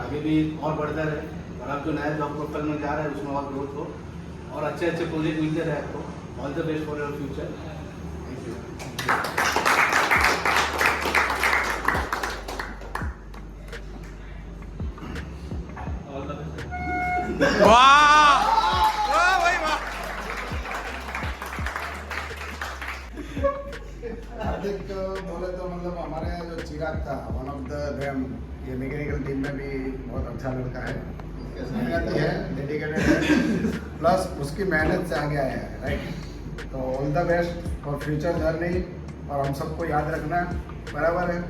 आगे भी और बढ़ता रहे, और आप जो नया जॉब प्रोफाइल में जा रहे हैं उसमें और ग्रोथ हो और अच्छे अच्छे प्रोजेक्ट मिलते रहे आपको। All the best for your future. Thank you. वाह वाह भाई वाह। हार्दिक बोले तो मतलब हमारे यहाँ जो चिराग था, वन ऑफ द देम, ये मैकेनिकल टीम में भी बहुत अच्छा लड़का है, मेहनती है, डेडिकेटेड है, प्लस उसकी मेहनत से आगे आया है, राइट। तो all the best for future journey, और हम सबको याद रखना, बराबर है।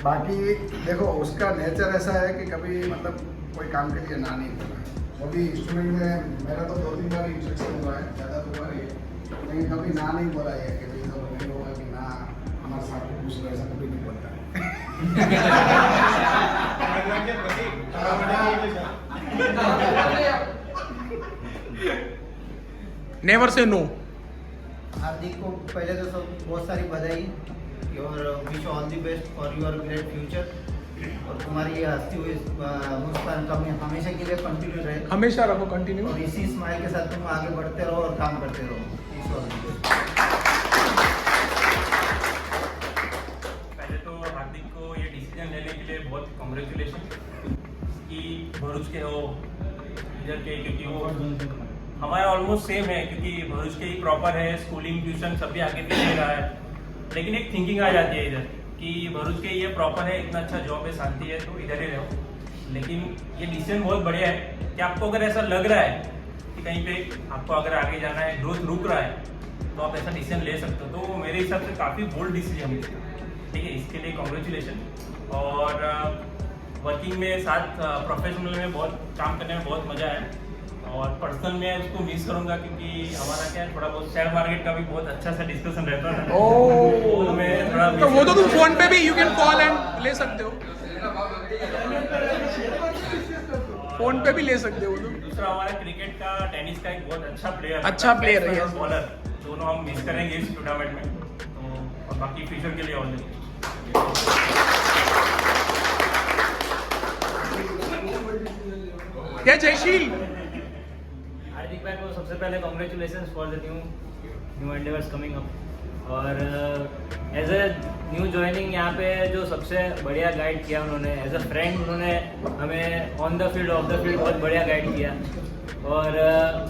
बाकी देखो उसका नेचर ऐसा है कि कभी मतलब कोई काम के लिए ना नहीं बोला है। वो भी इंस्ट्रूमेंट में मेरा तो 2-3 बार इंस्ट्रक्शन हुआ है, ज़्यादा तो हुआ है, लेकिन कभी ना नहीं बोला है कि भाई तो नहीं होगा कि ना हमारे साथ कुछ लो, ऐसा कभी नहीं बोलता नेवर से नो। हार्दिक को पहले तो सब बहुत सारी बधाई और wish all the best for your great future, और तुम्हारी ये हंसती हुई मुस्कान कभी हमेशा के लिए कंटिन्यू रहे, हमेशा रखो कंटिन्यू। और इसी स्माइल के साथ तुम आगे बढ़ते रहो और काम करते रहो। Wish all the best. पहले तो हार्दिक को ये डिसीजन लेने के लिए बहुत कॉन्ग्रेचुलेशन कि भरूच के हो इधर के, क्योंकि वो हमारा ऑलमोस्ट सेम है, क्योंकि भरूच के ही प्रॉपर है, स्कूलिंग ट्यूशन सब भी आगे पीछे रहा है। लेकिन एक थिंकिंग आ जाती है इधर कि भरूच के ये प्रॉपर है, इतना अच्छा जॉब है, शांति है, तो इधर ही रहो। लेकिन ये डिसीजन बहुत बढ़िया है कि आपको अगर ऐसा लग रहा है कि कहीं पे आपको अगर आगे जाना है, ग्रोथ रुक रहा है, तो आप ऐसा डिसीजन ले सकते हो। तो मेरे हिसाब से काफ़ी बोल्ड डिसीजन है, ठीक है, इसके लिए कॉन्ग्रेचुलेशन। और वर्किंग में साथ प्रोफेशनल में बहुत काम करने में बहुत मज़ा आया, और पर्सनल में उसको मिस करूंगा, क्योंकि हमारा क्या है, थोड़ा बहुत शेयर मार्केट का भी बहुत अच्छा सा डिस्कशन रहता है। ओह, मैं थोड़ा तो वो तो तुम फोन पे भी यू कैन कॉल एंड ले सकते हो, फोन पे भी ले सकते हो। दूसरा हमारा क्रिकेट का, टेनिस का एक बहुत अच्छा प्लेयर है, बॉलर, दोनों हम मिस करेंगे इस टूर्नामेंट में। तो और बाकी फ्यूचर के लिए ऑल द क्या जयशील। हार्दिक भाई को सबसे पहले congratulation for the new endeavours coming up, और एज ए न्यू ज्वाइनिंग यहाँ पे जो सबसे बढ़िया गाइड किया उन्होंने, एज अ फ्रेंड उन्होंने हमें on the field of the field बहुत बढ़िया गाइड किया। और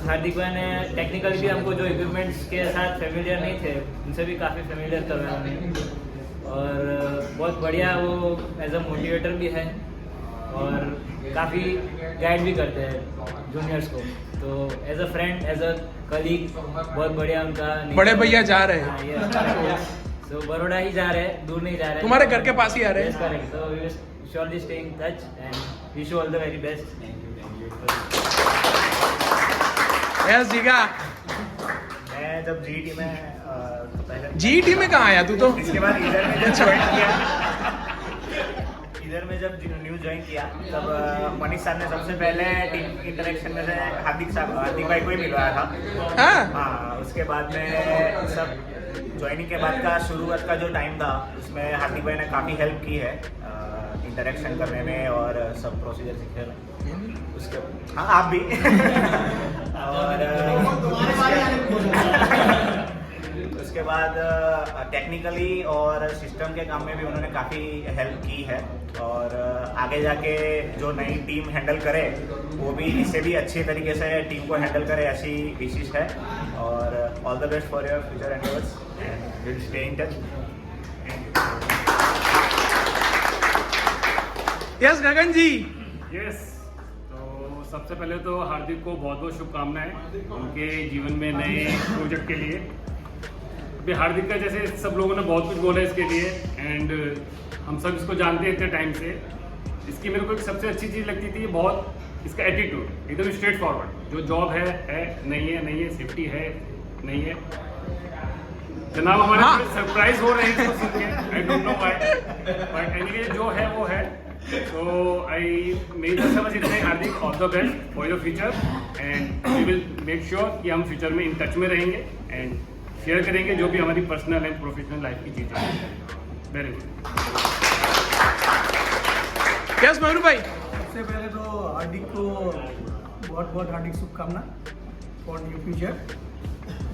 हार्दिक भाई ने टेक्निकल भी हमको जो इक्विपमेंट्स के साथ फेमिलियर नहीं थे उनसे भी काफ़ी फेमिलियर करवाया उन्होंने, और बहुत बढ़िया वो एज अ मोटिवेटर भी है और काफ़ी गाइड भी करते हैं जूनियर्स को। तो as a friend, as a colleague बहुत बढ़िया उनका। बड़े भैया जा रहे हैं, तो बड़ौदा ही जा रहे हैं, दूर नहीं जा रहे हैं, तुम्हारे घर के पास ही आ रहे हैं। करेक्ट। तो we will surely stay in touch and wish you all the very best. Yes जीगा। मैं जब जीटी में तो पहले जीटी में कहाँ आया तू तो? इसके बाद इधर में जब ज्वाइन किया, इधर में जब न्यू ज्वाइन किया तब मनीष साहब ने सबसे पहले टीम इंटरेक्शन में से हार्दिक भाई को ही मिलवाया था। हाँ, उसके बाद में सब ज्वाइनिंग के बाद का शुरुआत का जो टाइम था उसमें हार्दिक भाई ने काफ़ी हेल्प की है इंटरेक्शन करने में और सब प्रोसीजर सीखने में। उसके हाँ, आप भी और उसके बाद टेक्निकली और सिस्टम के काम में भी उन्होंने काफ़ी हेल्प की है, और आगे जाके जो नई टीम हैंडल करे वो भी इससे भी अच्छे तरीके से टीम को हैंडल करे, ऐसी विशेष है। और all the best for your future endeavours and will stay in touch. Yes Gagan ji. Yes, तो सबसे पहले तो हार्दिक को बहुत बहुत शुभकामनाएं उनके जीवन में नए प्रोजेक्ट के लिए। अभी हार्दिक का जैसे सब लोगों ने बहुत कुछ बोला इसके लिए, एंड हम सब इसको जानते हैं इतने टाइम से। इसकी मेरे को एक सबसे अच्छी चीज़ लगती थी बहुत इसका एटीट्यूड, एकदम स्ट्रेट फॉरवर्ड। जो जॉब है नहीं है, सेफ्टी है नहीं है। जनाब हमारे सरप्राइज हो रहे हैं इसको सुन के, I don't know why, but anyway जो है वो है। तो मेरी तरफ से बस इतना ही। Hardik, all the best for your future, and we will make sure कि हम फ्यूचर में इन टच में रहेंगे एंड शेयर करेंगे जो भी हमारी पर्सनल एंड प्रोफेशनल लाइफ की चीज़ें हैं। Very good. यस मयूर भाई। सबसे पहले तो हार्दिक को बहुत बहुत हार्दिक शुभकामना फॉर न्यू फ्यूचर।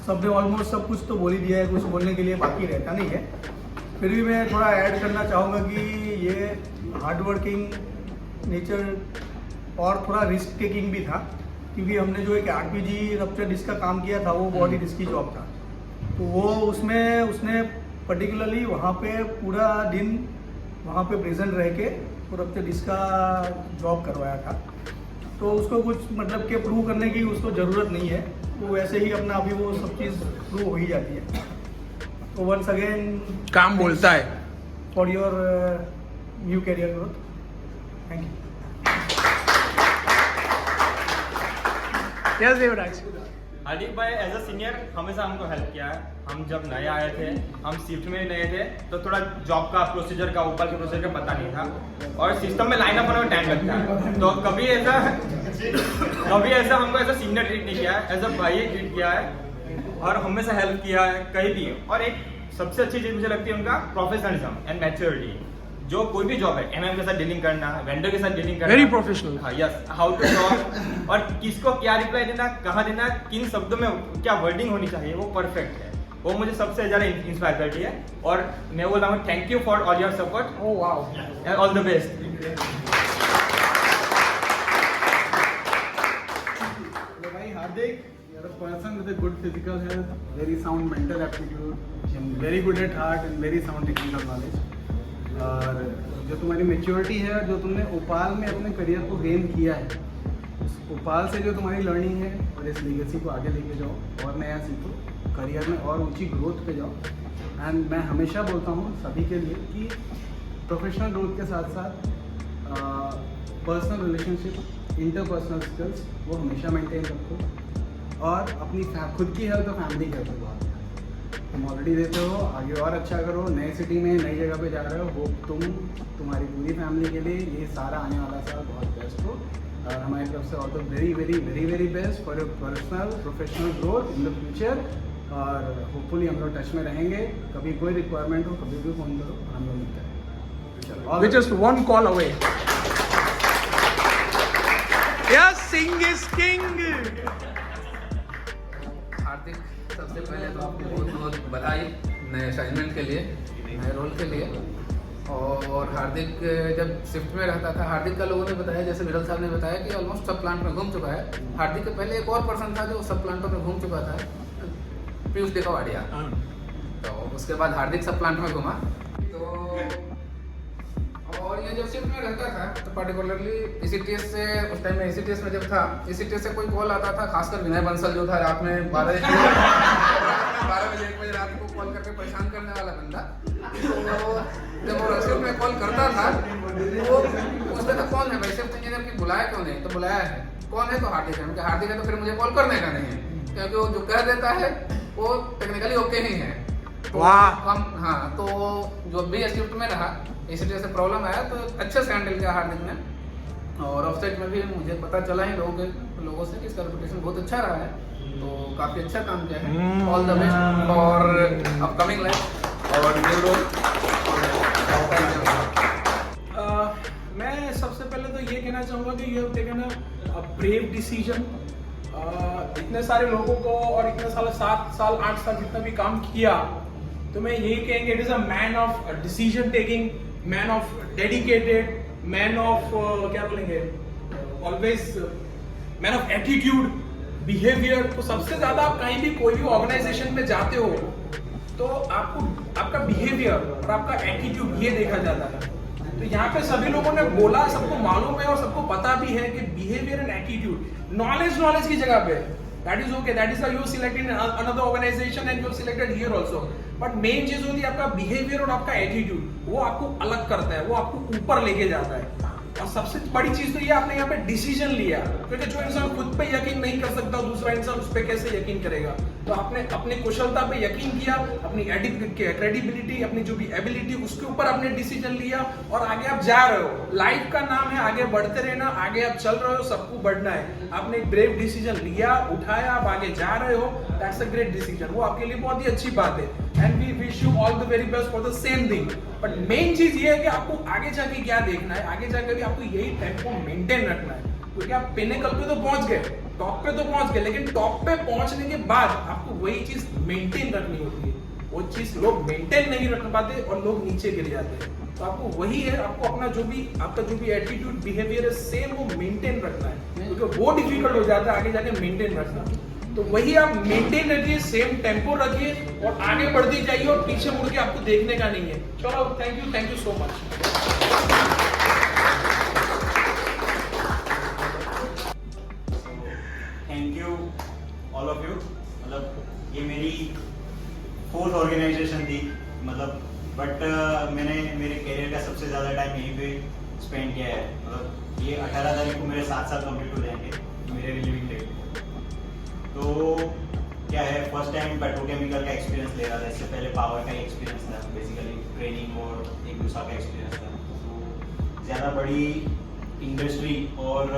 सबने ऑलमोस्ट सब कुछ तो बोल ही दिया है, कुछ बोलने के लिए बाकी रहता नहीं है। फिर भी मैं थोड़ा ऐड करना चाहूँगा कि ये हार्ड वर्किंग नेचर और थोड़ा रिस्क टेकिंग भी था, क्योंकि हमने जो एक RPG रप्चर डिस्क का काम किया था वो बहुत ही रिस्की जॉब था। तो वो उसमें उसने पर्टिकुलरली वहाँ पे पूरा दिन वहाँ पे प्रेजेंट रह के वो रप्चर डिस्क का जॉब करवाया था। तो उसको कुछ मतलब के प्रूव करने की उसको ज़रूरत नहीं है, वो वैसे ही अपना अभी वो सब चीज़ प्रूव हो ही जाती है। तो वंस अगेन काम बोलता है। For your new career growth, thank you. Yes Devraj. Hardik भाई एज अ सीनियर हमेशा हमको हेल्प किया है। हम जब नए आए थे, हम शिफ्ट में नए थे, तो थोड़ा जॉब का प्रोसीजर का ऊपर के प्रोसीजर का पता नहीं था और सिस्टम में लाइन अप होने में टाइम लगता है। तो कभी ऐसा हमको ऐसा सीनियर ट्रीट नहीं किया है, एज अ भाई ट्रीट किया है और हमेशा हेल्प किया है कहीं भी। और एक सबसे अच्छी चीज मुझे लगती है उनका प्रोफेशनलिज्म एंड मैच्योरिटी। जो कोई भी जॉब है, MM के साथ डीलिंग करना, वेंडर के साथ डीलिंग करना, वेरी प्रोफेशनल। हाँ यस, हाउ टू टॉक और किसको क्या रिप्लाई देना, कहाँ देना, किन शब्दों में क्या वर्डिंग होनी चाहिए, वो परफेक्ट है। वो मुझे सबसे ज्यादा इंस्पायर करती है और मैं बोल रहा हूँ thank you for all your support. Oh wow, and all the best. भाई हार्दिक, you are a person with a good physical health, very sound mental aptitude, and very good at heart and very sound technical knowledge. और जो तुम्हारी maturity है, जो तुमने उपाल में अपने career को गेन किया है, उस उपाल से जो तुम्हारी लर्निंग है और इस लीगेसी को आगे लेके जाओ और नया सीखो, करियर में और ऊंची ग्रोथ पे जाओ। एंड मैं हमेशा बोलता हूँ सभी के लिए कि प्रोफेशनल ग्रोथ के साथ साथ पर्सनल रिलेशनशिप, इंटरपर्सनल स्किल्स वो हमेशा मेंटेन रखो और अपनी खुद की हेल्थ और फैमिली की हेल्थ बहुत तुम ऑलरेडी देते हो, आगे और अच्छा करो। नए सिटी में नई जगह पे जा रहे हो, होप तुम्हारी पूरी फैमिली के लिए ये सारा आने वाला साल बहुत बेस्ट हो। और हमारी तरफ से all the very very very very best for your personal professional growth in the future. और होपफुली हम लोग टच में रहेंगे, कभी कोई रिक्वायरमेंट हो कभी भी फ़ोन करो, हम लोग मिलते हैं। We're just one call away. Yes, Singh is king. हार्दिक, सबसे पहले तो आपको बहुत बहुत बधाई नए असाइनमेंट के लिए, नए रोल के लिए। और हार्दिक जब शिफ्ट में रहता था, हार्दिक का लोगों ने बताया, जैसे विरल साहब ने बताया कि ऑलमोस्ट सब प्लांट में घूम चुका है। हार्दिक के पहले एक और पर्सन था जो सब प्लांटों में घूम चुका था, पीयूष डेकावाडिया। तो उसके बाद हार्दिक सब प्लांट में घूमा। तो और ये जब शिफ्ट में रहता था तो पर्टिकुलरली ECTS से, उस टाइम में ECTS में जब था, ECTS से कोई कॉल आता था, खासकर विनय बंसल जो था रात में 12 बजे 1 बजे रात को कॉल करके परेशान करने वाला बंदा। तो जब वो शिफ्ट में कॉल करता था तो पूछता था कौन है भाई, शिफ्ट इंजीनियर की बुलाया क्यों नहीं? तो बुलाया है, कौन है? तो हार्दिक है। हार्दिक है तो फिर मुझे कॉल करने का नहीं है, क्योंकि वो जो कह देता है वो टेक्निकली ओके ही है। तो हम हाँ, तो जो भी शिफ्ट में रहा, ECTS से प्रॉब्लम आया तो अच्छे से हैंडल किया हार्दिक ने। और ऑफ साइड में भी मुझे पता चला है लोगों से कि इसका रेपुटेशन बहुत अच्छा रहा है, तो काफ़ी अच्छा काम किया है। All the best for upcoming life और न्यू रोल। मैं सबसे पहले तो ये कहना चाहूँगा कि you have taken a brave decision. इतने सारे लोगों को और इतने साल 7 साल 8 साल जितना भी काम किया, तो मैं यही कहेंगे it is a man of decision taking, man of dedicated, man of क्या बोलेंगे, always man of attitude, behaviour. तो सबसे ज़्यादा आप कहीं भी कोई भी ऑर्गेनाइजेशन में जाते हो तो आपको आपका बिहेवियर और आपका एटीट्यूड ये देखा जाता है। तो यहाँ पे सभी लोगों ने बोला, सबको मालूम है और सबको पता भी है कि बिहेवियर एंड एटीट्यूड, नॉलेज की जगह पे that is okay, that is why you selected another organization and you selected here also, but main चीज होती है आपका बिहेवियर और आपका एटीट्यूड, वो आपको अलग करता है, वो आपको ऊपर लेके जाता है। और सबसे बड़ी चीज तो ये आपने यहाँ पे डिसीजन लिया, क्योंकि जो इंसान खुद पे यकीन नहीं कर सकता दूसरा इंसान उस पे कैसे यकीन करेगा। तो आपने अपने कुशलता पे यकीन किया, अपनी क्रेडिबिलिटी, अपनी जो भी एबिलिटी, उसके ऊपर आपने डिसीजन लिया और आगे आप जा रहे हो। लाइफ का नाम है आगे बढ़ते रहना, आगे आप चल रहे हो, सबको बढ़ना है। आपने एक ब्रेव डिसीजन लिया, उठाया, आप आगे जा रहे हो, दैट्स अ ग्रेट डिसीजन। वो आपके लिए बहुत ही अच्छी बात है and we wish you all the very best for the same thing. But main चीज ये है कि आपको आगे जाके क्या देखना है, आगे जाके भी आपको यही टेम्पो मेंटेन रखना है, क्योंकि आप पिनेकल पे तो पहुंच गए, टॉप पे तो पहुंच गए, लेकिन टॉप पे पहुंचने के बाद आपको वही चीज मेंटेन रखनी होती है। वो चीज लोग मेंटेन नहीं रख पाते और लोग नीचे गिर जाते हैं। तो आपको वही है, आपको अपना आपका जो भी एटीट्यूड बिहेवियर है सेम वो मेंटेन रखना है, क्योंकि वो डिफिकल्ट हो जाता है आगे जाके मेंटेन रखना। तो वही आप मेंटेन रखिए, सेम टेम्पो रखिए और आगे बढ़ते जाइए और पीछे मुड़ के आपको देखने का नहीं है। चलो thank you so much. Thank you all of you. मतलब ये मेरी 4th ऑर्गेनाइजेशन थी, मतलब बट मैंने मेरे करियर का सबसे ज़्यादा टाइम यहीं पे स्पेंड किया है। मतलब ये 18 तारीख को मेरे 7 साल कंप्लीट हो जाएंगे मेरे रिलीविंग डेट। तो क्या है, फर्स्ट टाइम पेट्रोकेमिकल का एक्सपीरियंस ले रहा था। इससे पहले पावर का एक्सपीरियंस था, बेसिकली ट्रेनिंग और एक दूसरा का एक्सपीरियंस था। तो ज़्यादा बड़ी इंडस्ट्री और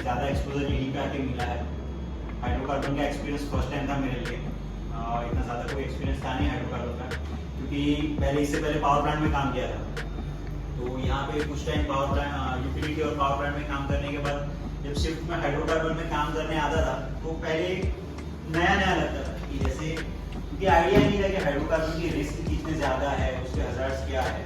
ज़्यादा एक्सपोजर यहीं पे आके मिला है। हाइड्रोकार्बन का एक्सपीरियंस फर्स्ट टाइम था मेरे लिए। इतना ज़्यादा कोई एक्सपीरियंस था नहीं हाइड्रोकार्बन का, क्योंकि इससे पहले पावर प्लांट में काम किया था। तो यहाँ पे कुछ टाइम पावर प्लांट, यूटिलिटी और पावर प्लांट में काम करने के बाद जब शिफ्ट में हाइड्रोकार्बन में काम करने आता था तो पहले नया लगता था कि जैसे, क्योंकि आइडिया नहीं था कि हाइड्रोकार्बन की रिस्क कितने ज़्यादा है, उसके हज़ार्ड्स क्या है।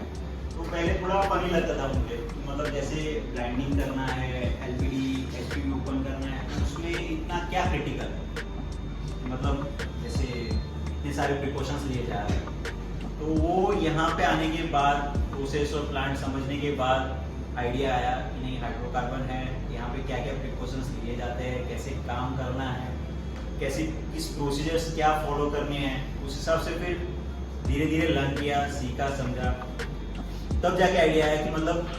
तो पहले थोड़ा फनी लगता था मुझे, मतलब जैसे ग्राइंडिंग करना है, एलपीडी एचपीडी ओपन करना है, उसमें इतना क्या क्रिटिकल है, मतलब जैसे इतने सारे प्रिकॉशंस लिए जा रहे हैं। तो वो यहाँ पे आने के बाद, प्रोसेस और प्लांट समझने के बाद आइडिया आया कि नहीं, हाइड्रोकार्बन है, यहाँ पे क्या क्या प्रिकॉशंस लिए जाते हैं, कैसे काम करना है, कैसे किस प्रोसीजर्स क्या फॉलो करने हैं, उस हिसाब से फिर धीरे धीरे लर्न किया, सीखा, समझा। तब जाके आइडिया आया कि मतलब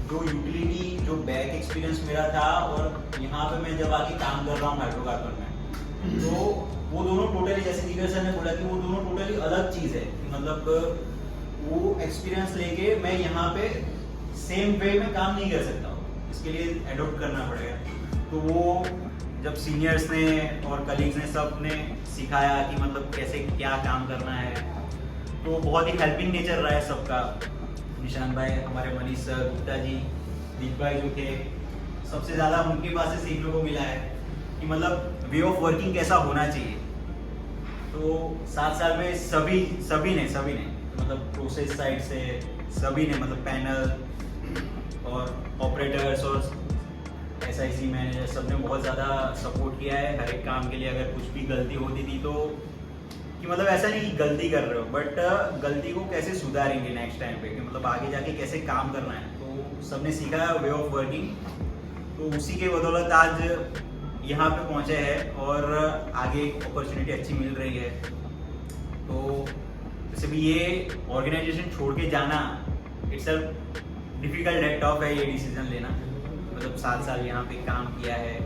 जो यूटिलिटी, जो बैक एक्सपीरियंस मेरा था और यहाँ पे मैं जब आके काम कर रहा हूँ हाइड्रोकार्बन में, तो वो दोनों टोटली, जैसे नीरज सर ने बोला कि वो दोनों टोटली अलग चीज़ है। मतलब वो एक्सपीरियंस लेके मैं यहाँ पे सेम वे में काम नहीं कर सकता हूँ, इसके लिए एडॉप्ट करना पड़ेगा। तो वो जब सीनियर्स ने और कलीग्स ने सब ने सिखाया कि मतलब कैसे क्या काम करना है, तो बहुत ही हेल्पिंग नेचर रहा है सबका। निशान भाई, हमारे मनीष सर, गुप्ता जी, दीप भाई जो थे, सबसे ज़्यादा उनके पास से सीखने को मिला है कि मतलब वे ऑफ वर्किंग कैसा होना चाहिए। तो 7 साल में सभी ने मतलब प्रोसेस साइड से सभी ने, मतलब पैनल और ऑपरेटर्स और SIC मैनेजर, सब ने बहुत ज़्यादा सपोर्ट किया है हर एक काम के लिए। अगर कुछ भी गलती होती थी तो कि मतलब ऐसा नहीं कि गलती कर रहे हो, बट गलती को कैसे सुधारेंगे नेक्स्ट टाइम पे, कि मतलब आगे जाके कैसे काम करना है, तो सबने सीखा है वे ऑफ वर्किंग। तो उसी के बदौलत आज यहाँ पे पहुँचे हैं और आगे अपॉर्चुनिटी अच्छी मिल रही है। तो वैसे भी ये ऑर्गेनाइजेशन छोड़ के जाना इट्स अ डिफिकल्ट है, टफ है ये डिसीजन लेना। मतलब 7 साल यहाँ पे काम किया है,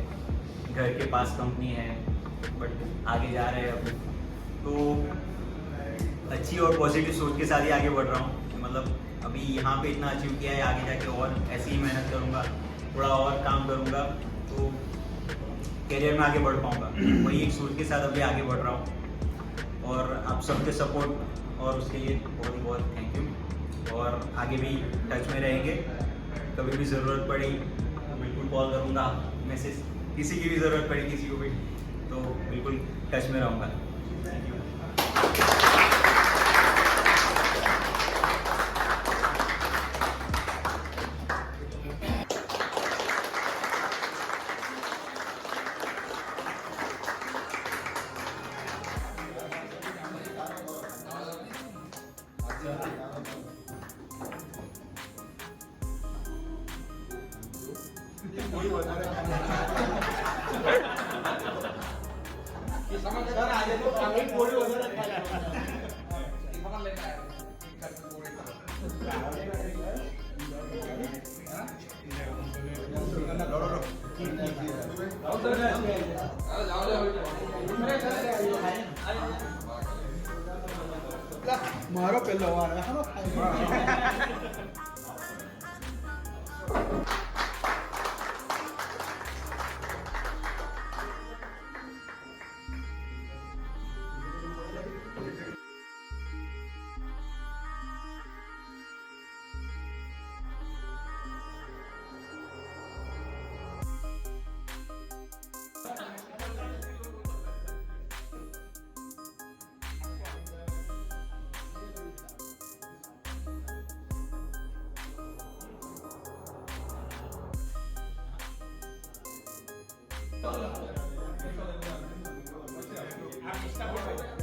घर के पास कंपनी है, बट आगे जा रहे हैं अभी। तो अच्छी और पॉजिटिव सोच के साथ ही आगे बढ़ रहा हूँ। मतलब अभी यहाँ पे इतना अचीव किया है, आगे जाके और ऐसे ही मेहनत करूँगा, थोड़ा और काम करूँगा, तो करियर में आगे बढ़ पाऊँगा। वही एक सोच के साथ अभी आगे बढ़ रहा हूँ और आप सबके सपोर्ट और उसके लिए बहुत ही बहुत थैंक यू। और आगे भी टच में रहेंगे, कभी भी ज़रूरत पड़ी तो बिल्कुल कॉल करूँगा, मैसेज, किसी की भी ज़रूरत पड़ी किसी को भी, तो बिल्कुल टच में रहूँगा। Thank you. मारो पहले आप इसका